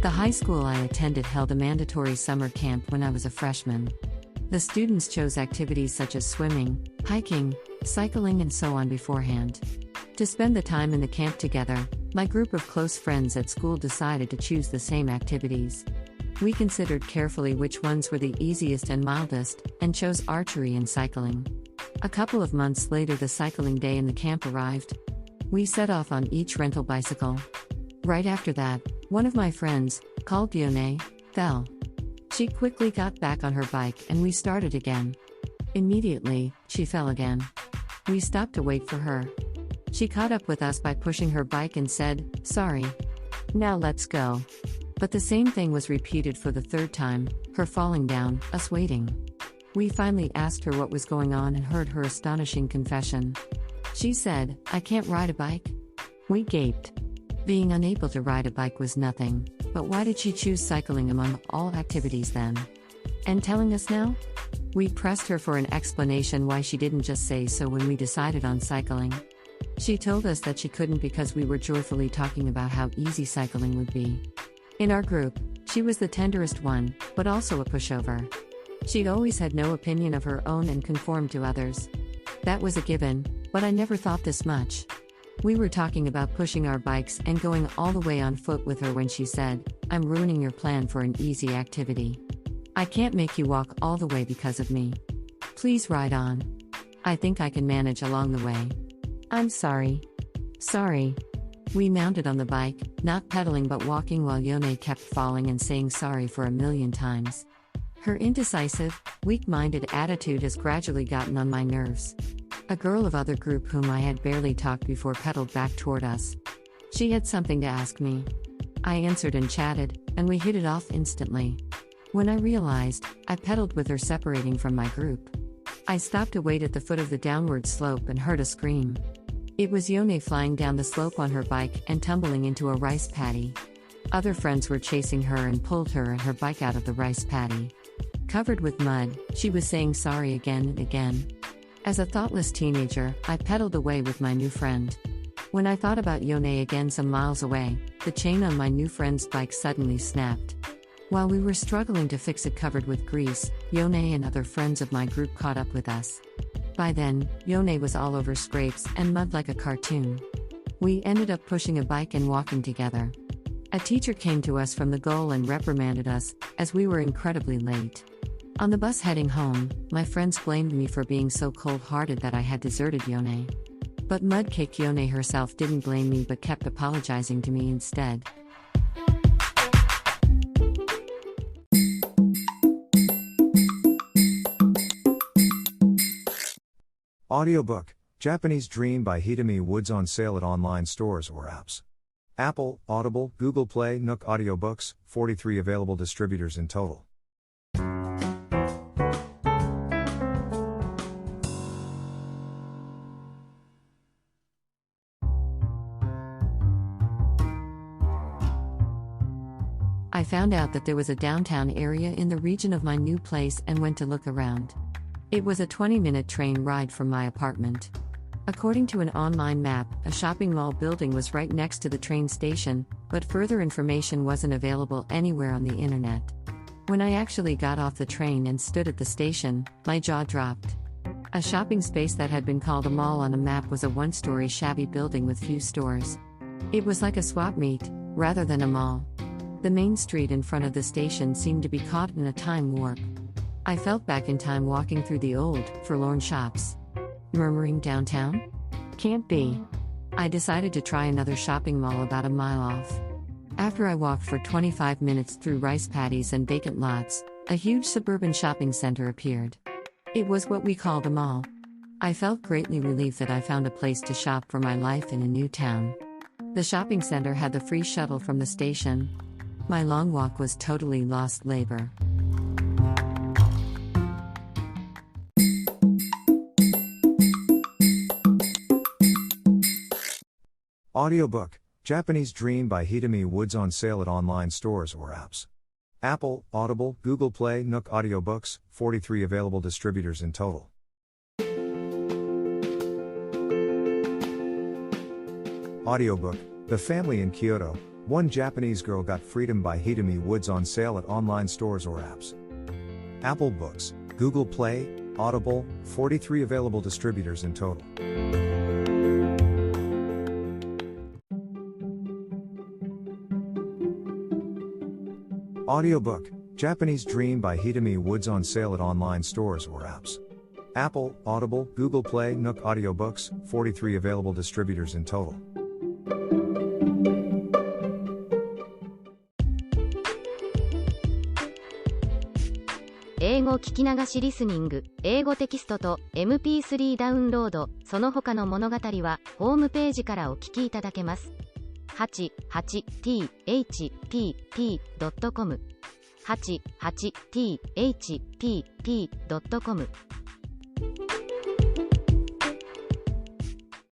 The high school I attended held a mandatory summer camp when I was a freshman. The students chose activities such as swimming, hiking, cycling, and so on beforehand. To spend the time in the camp together, my group of close friends at school decided to choose the same activities. We considered carefully which ones were the easiest and mildest, and chose archery and cycling. A couple of months later, the cycling day in the camp arrived. We set off on each rental bicycle. Right after that, one of my friends, called Yone, fell. She quickly got back on her bike and we started again. Immediately, she fell again. We stopped to wait for her. She caught up with us by pushing her bike and said, "Sorry. Now let's go." But the same thing was repeated for the third time, her falling down, us waiting. We finally asked her what was going on and heard her astonishing confession. She said, "I can't ride a bike." We gaped. Being unable to ride a bike was nothing, but why did she choose cycling among all activities then? And telling us now? We pressed her for an explanation why she didn't just say so when we decided on cycling. She told us that she couldn't because we were joyfully talking about how easy cycling would be. In our group, she was the tenderest one, but also a pushover. She'd always had no opinion of her own and conformed to others. That was a given, but I never thought this much. We were talking about pushing our bikes and going all the way on foot with her when she said, "I'm ruining your plan for an easy activity. I can't make you walk all the way because of me. Please ride on. I think I can manage along the way." "I'm sorry." "Sorry." We mounted on the bike, not pedaling but walking while Yone kept falling and saying sorry for a million times. Her indecisive, weak-minded attitude has gradually gotten on my nerves. A girl of other group whom I had barely talked before pedaled back toward us. She had something to ask me. I answered and chatted, and we hit it off instantly. When I realized, I pedaled with her separating from my group. I stopped to wait at the foot of the downward slope and heard a scream. It was Yone flying down the slope on her bike and tumbling into a rice paddy. Other friends were chasing her and pulled her and her bike out of the rice paddy. Covered with mud, she was saying sorry again and again. As a thoughtless teenager, I pedaled away with my new friend. When I thought about Yone again some miles away, the chain on my new friend's bike suddenly snapped. While we were struggling to fix it covered with grease, Yone and other friends of my group caught up with us. By then, Yone was all over scrapes and mud like a cartoon. We ended up pushing a bike and walking together. A teacher came to us from the goal and reprimanded us, as we were incredibly late. On the bus heading home, my friends blamed me for being so cold-hearted that I had deserted Yone. But mud-caked Yone herself didn't blame me but kept apologizing to me instead. Audiobook, Japanese Dream by Hidemi Woods on sale at online stores or apps. Apple, Audible, Google Play, Nook Audiobooks, 43 available distributors in total. I found out that there was a downtown area in the region of my new place and went to look around. It was a 20-minute train ride from my apartment. According to an online map, a shopping mall building was right next to the train station, but further information wasn't available anywhere on the internet. When I actually got off the train and stood at the station, my jaw dropped. A shopping space that had been called a mall on a map was a one-story shabby building with few stores. It was like a swap meet, rather than a mall. The main street in front of the station seemed to be caught in a time warp. I felt back in time walking through the old, forlorn shops. Murmuring downtown? Can't be. I decided to try another shopping mall about a mile off. After I walked for 25 minutes through rice paddies and vacant lots, a huge suburban shopping center appeared. It was what we called a mall. I felt greatly relieved that I found a place to shop for my life in a new town. The shopping center had the free shuttle from the station. My long walk was totally lost labor. Audiobook, Japanese Dream by Hidemi Woods on sale at online stores or apps. Apple, Audible, Google Play, Nook Audiobooks, 43 available distributors in total. Audiobook, The Family in Kyoto, One Japanese Girl Got Freedom by Hidemi Woods on sale at online stores or apps. Apple Books, Google Play, Audible, 43 available distributors in total. Audiobook, Japanese Dream by Hidemi Woods on sale at online stores or apps. Apple, Audible, Google Play, Nook Audiobooks, 43 available distributors in total. 英語聞き流しリスニング、英語テキストと MP3 ダウンロード、その他の物語はホームページからお聞きいただけます。88thpp.com 88thpp.com